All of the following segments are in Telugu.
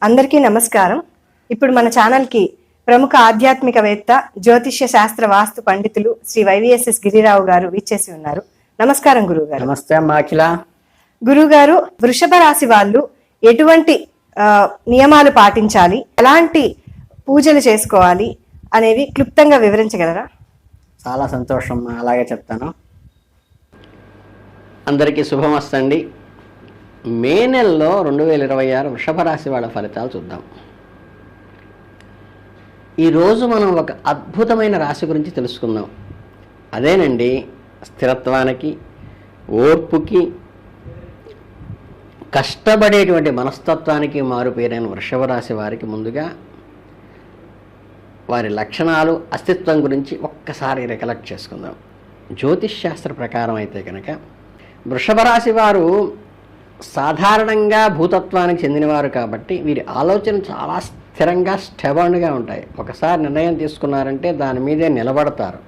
అందరికీ నమస్కారం. ఇప్పుడు మన ఛానల్కి ప్రముఖ ఆధ్యాత్మికవేత్త, జ్యోతిష్య శాస్త్ర వాస్తు పండితులు శ్రీ వైవిఎస్ఎస్ గిరిరావు గారు విచ్చేసి ఉన్నారు. నమస్కారం గురువు గారు. నమస్తే అఖిల. గురువు గారు, వృషభ రాశి వాళ్ళు ఎటువంటి నియమాలు పాటించాలి, ఎలాంటి పూజలు చేసుకోవాలి అనేవి క్లుప్తంగా వివరించగలరా? చాలా సంతోషం, అలాగే చెప్తాను. అందరికీ శుభమస్తండి. మే నెలలో 2026 వృషభ రాశి వాళ్ళ ఫలితాలు చూద్దాం. ఈరోజు మనం ఒక అద్భుతమైన రాశి గురించి తెలుసుకుందాం. అదేనండి, స్థిరత్వానికి, ఓర్పుకి, కష్టపడేటువంటి మనస్తత్వానికి మారుపేరైన వృషభ రాశి వారికి ముందుగా వారి లక్షణాలు, అస్తిత్వం గురించి ఒక్కసారి రికలెక్ట్ చేసుకుందాం. జ్యోతిష్ శాస్త్ర ప్రకారం అయితే కనుక వృషభ రాశి వారు సాధారణంగా భూతత్వానికి చెందినవారు కాబట్టి వీరి ఆలోచన చాలా స్థిరంగా, స్టెబర్న్గా ఉంటాయి. ఒకసారి నిర్ణయం తీసుకున్నారంటే దాని మీదే నిలబడతారు,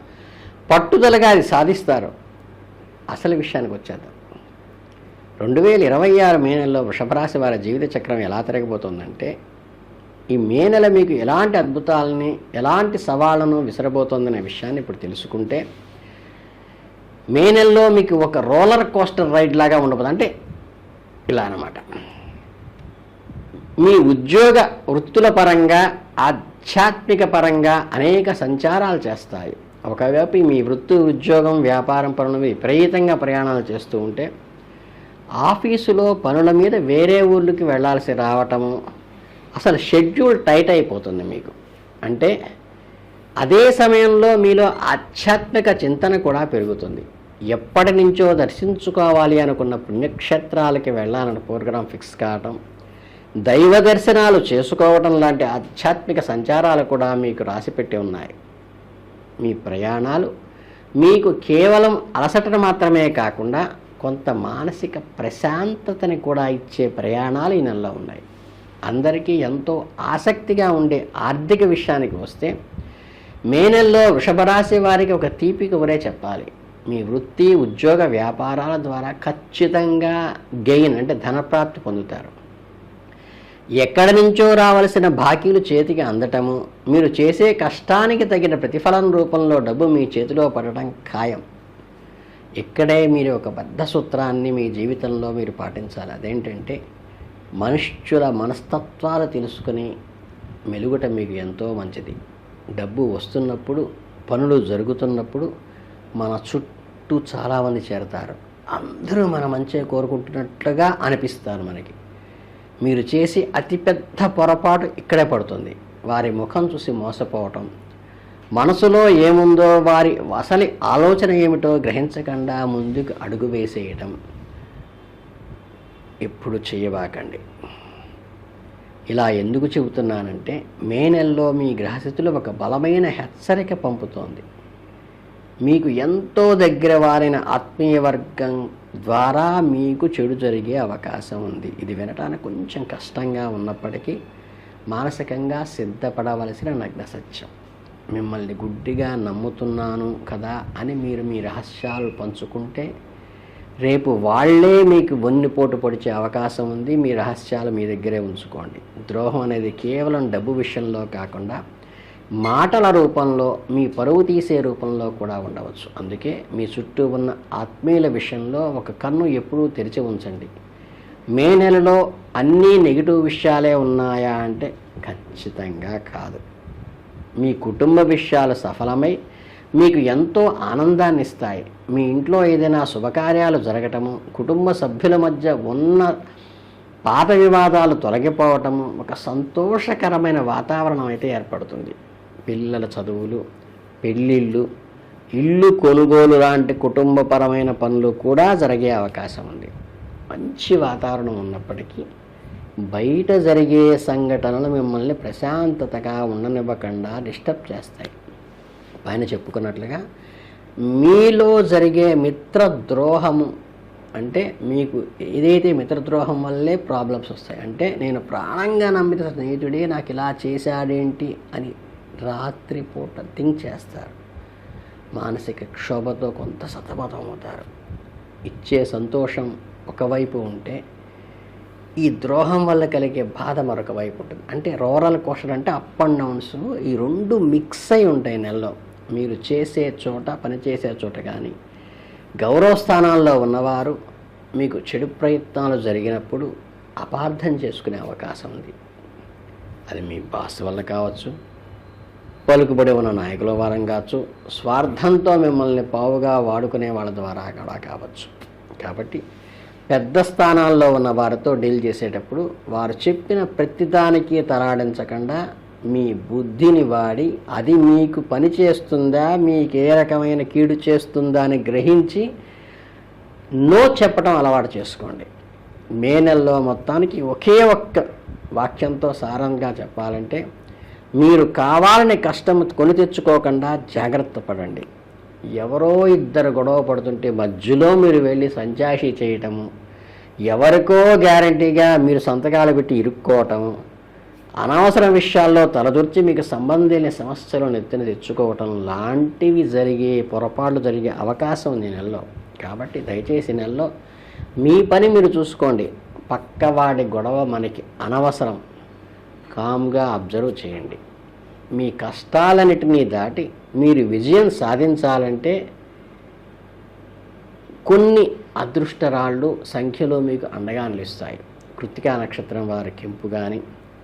పట్టుదలగా అది సాధిస్తారు. అసలు విషయానికి వచ్చేద్దాం. 2026 మే నెలలో వృషభ రాశి వారి జీవిత చక్రం ఎలా తిరగబోతుందంటే, ఈ మే నెల మీకు ఎలాంటి అద్భుతాలని, ఎలాంటి సవాళ్లను విసరబోతోందనే విషయాన్ని ఇప్పుడు తెలుసుకుంటే, మే నెలలో మీకు ఒక రోలర్ కోస్టర్ రైడ్ లాగా ఉండబోతుంది. అంటే ఇలా అన్నమాట. మీ ఉద్యోగ వృత్తుల పరంగా, ఆధ్యాత్మిక పరంగా అనేక సంచారాలు చేస్తాయి. ఒకవైపు మీ వృత్తి, ఉద్యోగం, వ్యాపారం పనులు విపరీతంగా ప్రయాణాలు చేస్తూ ఉంటే, ఆఫీసులో పనుల మీద వేరే ఊళ్ళకి వెళ్ళాల్సి రావటము, అసలు షెడ్యూల్ టైట్ అయిపోతుంది మీకు. అంటే అదే సమయంలో మీలో ఆధ్యాత్మిక చింతన కూడా పెరుగుతుంది. ఎప్పటి నుంచో దర్శించుకోవాలి అనుకున్న పుణ్యక్షేత్రాలకి వెళ్ళాలని ప్రోగ్రాం ఫిక్స్ కావటం, దైవ దర్శనాలు చేసుకోవటం లాంటి ఆధ్యాత్మిక సంచారాలు కూడా మీకు రాసిపెట్టి ఉన్నాయి. మీ ప్రయాణాలు మీకు కేవలం అలసటను మాత్రమే కాకుండా కొంత మానసిక ప్రశాంతతని కూడా ఇచ్చే ప్రయాణాలు ఈ నెలలో ఉన్నాయి. అందరికీ ఎంతో ఆసక్తిగా ఉండే ఆర్థిక విషయానికి వస్తే, మే నెలలో వృషభ రాశి వారికి ఒక తీపి కబురే చెప్పాలి. మీ వృత్తి, ఉద్యోగ, వ్యాపారాల ద్వారా ఖచ్చితంగా గెయిన్ అంటే ధనప్రాప్తి పొందుతారు. ఎక్కడి నుంచో రావలసిన బాకీలు చేతికి అందటము, మీరు చేసే కష్టానికి తగిన ప్రతిఫలం రూపంలో డబ్బు మీ చేతిలో పడటం ఖాయం. ఇక్కడే మీరు ఒక బద్ధ సూత్రాన్ని మీ జీవితంలో మీరు పాటించాలి. అదేంటంటే, మనుష్యుల మనస్తత్వాలు తెలుసుకుని మెలుగుట మీకు ఎంతో మంచిది. డబ్బు వస్తున్నప్పుడు, పనులు జరుగుతున్నప్పుడు మన చుట్టూ చాలామంది చేరతారు. అందరూ మన మంచి కోరుకుంటున్నట్లుగా అనిపిస్తారు మనకి. మీరు చేసి అతిపెద్ద పొరపాటు ఇక్కడే పడుతుంది. వారి ముఖం చూసి మోసపోవటం, మనసులో ఏముందో, వారి అసలు ఆలోచన ఏమిటో గ్రహించకుండా ముందుకు అడుగు వేసేయటం ఎప్పుడు చేయబాకండి. ఇలా ఎందుకు చెబుతున్నానంటే, మే నెలలో మీ గ్రహస్థితిలో ఒక బలమైన హెచ్చరిక పంపుతోంది. మీకు ఎంతో దగ్గర వారైన ఆత్మీయ వర్గం ద్వారా మీకు చెడు జరిగే అవకాశం ఉంది. ఇది వినటానికి కొంచెం కష్టంగా ఉన్నప్పటికీ మానసికంగా సిద్ధపడవలసిన నగ్న సత్యం. మిమ్మల్ని గుడ్డిగా నమ్ముతున్నాను కదా అని మీరు మీ రహస్యాలు పంచుకుంటే రేపు వాళ్లే మీకు వన్నిపోటు పొడిచే అవకాశం ఉంది. మీ రహస్యాలు మీ దగ్గరే ఉంచుకోండి. ద్రోహం అనేది కేవలం డబ్బు విషయంలో కాకుండా మాటల రూపంలో, మీ పరువు తీసే రూపంలో కూడా ఉండవచ్చు. అందుకే మీ చుట్టూ ఉన్న ఆత్మీయుల విషయంలో ఒక కన్ను ఎప్పుడూ తెరిచి ఉంచండి. మే నెలలో అన్నీ నెగిటివ్ విషయాలే ఉన్నాయా అంటే ఖచ్చితంగా కాదు. మీ కుటుంబ విషయాలు సఫలమై మీకు ఎంతో ఆనందాన్ని ఇస్తాయి. మీ ఇంట్లో ఏదైనా శుభకార్యాలు జరగటము, కుటుంబ సభ్యుల మధ్య ఉన్న పాత వివాదాలు తొలగిపోవటము, ఒక సంతోషకరమైన వాతావరణం అయితే ఏర్పడుతుంది. పిల్లల చదువులు, పెళ్ళిళ్ళు, ఇల్లు కొనుగోలు లాంటి కుటుంబపరమైన పనులు కూడా జరిగే అవకాశం ఉంది. మంచి వాతావరణం ఉన్నప్పటికీ బయట జరిగే సంఘటనలు మిమ్మల్ని ప్రశాంతతగా ఉండనివ్వకుండా డిస్టర్బ్ చేస్తాయి. పైన చెప్పుకున్నట్లుగా మీలో జరిగే మిత్రద్రోహము, అంటే మీకు ఏదైతే మిత్రద్రోహం వల్లే ప్రాబ్లమ్స్ వస్తాయి. అంటే నేను ప్రాణంగా నమ్మిన స్నేహితుడే నాకు ఇలా చేశాడేంటి అని రాత్రిపూట థింక్ చేస్తారు. మానసిక క్షోభతో కొంత సతమతం అవుతారు. ఇచ్చే సంతోషం ఒకవైపు ఉంటే ఈ ద్రోహం వల్ల కలిగే బాధ మరొక వైపు ఉంటుంది. అంటే రూరల్ క్వశ్చన్ అంటే అప్ అండ్ డౌన్స్ ఈ రెండు మిక్స్ అయి ఉంటాయి నెలలో. మీరు చేసే చోట, పనిచేసే చోట కానీ గౌరవ స్థానాల్లో ఉన్నవారు మీకు చెడు ప్రయత్నాలు జరిగినప్పుడు అపార్థం చేసుకునే అవకాశం ఉంది. అది మీ బాస్ వల్ల కావచ్చు, పలుకుబడి ఉన్న నాయకుల వారం కావచ్చు, స్వార్థంతో మిమ్మల్ని పావుగా వాడుకునే వాళ్ళ ద్వారా కూడా కావచ్చు. కాబట్టి పెద్ద స్థానాల్లో ఉన్న వారితో డీల్ చేసేటప్పుడు వారు చెప్పిన ప్రతిదానికి తలాడించకుండా మీ బుద్ధిని వాడి అది మీకు పని చేస్తుందా, మీకు ఏ రకమైన కీడు చేస్తుందా అని గ్రహించి నో చెప్పడం అలవాటు చేసుకోండి. మే నెలలో మొత్తానికి ఒకే ఒక్క వాక్యంతో సారంగా చెప్పాలంటే, మీరు కావాలని కష్టం కొని తెచ్చుకోకుండా జాగ్రత్త పడండి. ఎవరో ఇద్దరు గొడవ పడుతుంటే మధ్యలో మీరు వెళ్ళి సంచాషి చేయటము, ఎవరికో గ్యారంటీగా మీరు సంతకాలు పెట్టి ఇరుక్కోవటము, అనవసర విషయాల్లో తలదూర్చి మీకు సంబంధించిన సమస్యలు నెత్తిన తెచ్చుకోవటం లాంటివి పొరపాట్లు జరిగే అవకాశం ఉంది నెలలో. కాబట్టి దయచేసి నెలలో మీ పని మీరు చూసుకోండి. పక్కవాడి గొడవ మనకి అనవసరం. కామ్గా అబ్జర్వ్ చేయండి. మీ కష్టాలన్నిటినీ దాటి మీరు విజయం సాధించాలంటే కొన్ని అదృష్టరాళ్ళు సంఖ్యలో మీకు అండగా నిలుస్తాయి. కృత్తికా నక్షత్రం వారి కెంపు కానీ,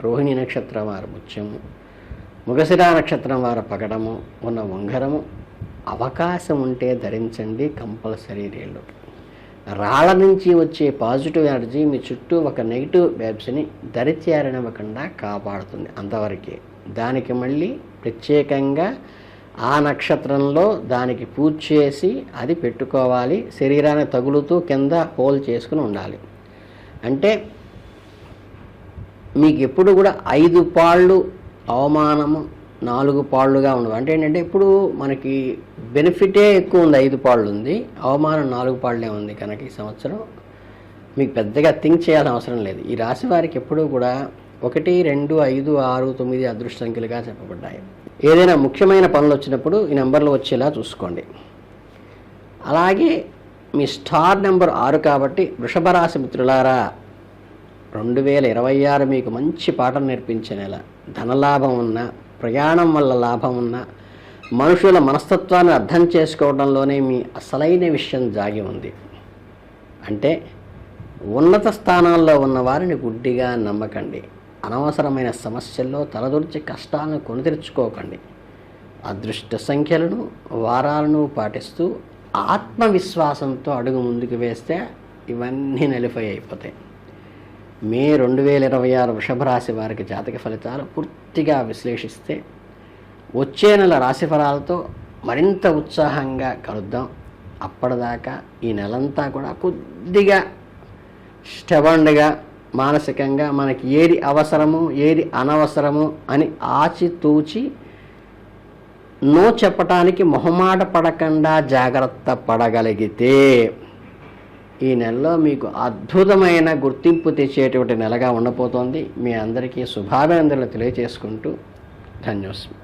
రోహిణి నక్షత్రం వారి ముత్యము, మృగశిర నక్షత్రం వారి పగడము ఉన్న ఉంగరము అవకాశం ఉంటే ధరించండి. కంపల్సరీ రేళ్ళు. రాళ్ళ నుంచి వచ్చే పాజిటివ్ ఎనర్జీ మీ చుట్టూ ఒక నెగిటివ్ వైబ్స్ని దరిచేరనివ్వకుండా కాపాడుతుంది. అంతవరకే. దానికి మళ్ళీ ప్రత్యేకంగా ఆ నక్షత్రంలో దానికి పూజ చేసి అది పెట్టుకోవాలి. శరీరాన్ని తగులుతూ కింద హోల్ చేసుకుని ఉండాలి. అంటే మీకు ఎప్పుడు కూడా 5 పాళ్ళు అవమానము, 4 పాళ్ళుగా ఉండవు. అంటే ఏంటంటే ఇప్పుడు మనకి బెనిఫిటే ఎక్కువ ఉంది, 5 పాళ్ళు ఉంది, అవమానం 4 పాళ్ళే ఉంది. కనుక ఈ సంవత్సరం మీకు పెద్దగా థింక్ చేయాల్సిన అవసరం లేదు. ఈ రాశి వారికి ఎప్పుడూ కూడా 1, 2, 5, 6, 9 అదృష్ట సంఖ్యలుగా చెప్పబడ్డాయి. ఏదైనా ముఖ్యమైన పనులు వచ్చినప్పుడు ఈ నెంబర్లు వచ్చేలా చూసుకోండి. అలాగే మీ స్టార్ నెంబర్ 6 కాబట్టి వృషభ రాశి మిత్రులారా, 2026 మీకు మంచి పాఠం నేర్పించే నెల. ధనలాభం ఉన్న, ప్రయాణం వల్ల లాభం ఉన్న, మనుషుల మనస్తత్వాన్ని అర్థం చేసుకోవడంలోనే మీ అసలైన విషయం దాగి ఉంది. అంటే ఉన్నత స్థానాల్లో ఉన్న వారిని గుడ్డిగా నమ్మకండి. అనవసరమైన సమస్యల్లో తలదూర్చి కష్టాలను కొని తెచ్చుకోకండి. అదృష్ట సంఖ్యలను, వారాలను పాటిస్తూ ఆత్మవిశ్వాసంతో అడుగు ముందుకు వేస్తే ఇవన్నీ నలిఫై అయిపోతాయి. మే 2026 వృషభ రాశి వారికి జాతక ఫలితాలు పూర్తిగా విశ్లేషిస్తే వచ్చే నెల రాశి ఫలాలతో మరింత ఉత్సాహంగా కలుద్దాం. అప్పటిదాకా ఈ నెలంతా కూడా కొద్దిగా స్టెబన్గా, మానసికంగా మనకి ఏది అవసరము ఏది అనవసరము అని ఆచితూచి నో చెప్పటానికి మొహమాట పడకుండా జాగ్రత్త పడగలిగితే ఈ నెలలో మీకు అద్భుతమైన గుర్తింపు తెచ్చేటువంటి నెలగా ఉండబోతోంది. మీ అందరికీ శుభాభినందనలు తెలియజేసుకుంటూ ధన్యోస్మి.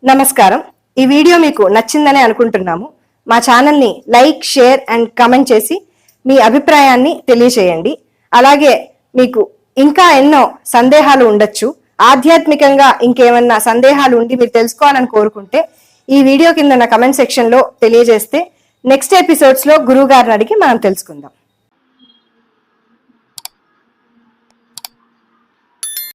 నమస్కారం. ఈ వీడియో మీకు నచ్చిందని అనుకుంటున్నాము. మా ఛానల్ని లైక్, షేర్ అండ్ కామెంట్ చేసి మీ అభిప్రాయాన్ని తెలియచేయండి. అలాగే మీకు ఇంకా ఎన్నో సందేహాలు ఉండొచ్చు. ఆధ్యాత్మికంగా ఇంకేమన్నా సందేహాలు ఉండి మీరు తెలుసుకోవాలని కోరుకుంటే ఈ వీడియో కింద కమెంట్ సెక్షన్ లో తెలియజేస్తే నెక్స్ట్ ఎపిసోడ్స్ లో గురువు గారిని అడిగి మనం తెలుసుకుందాం.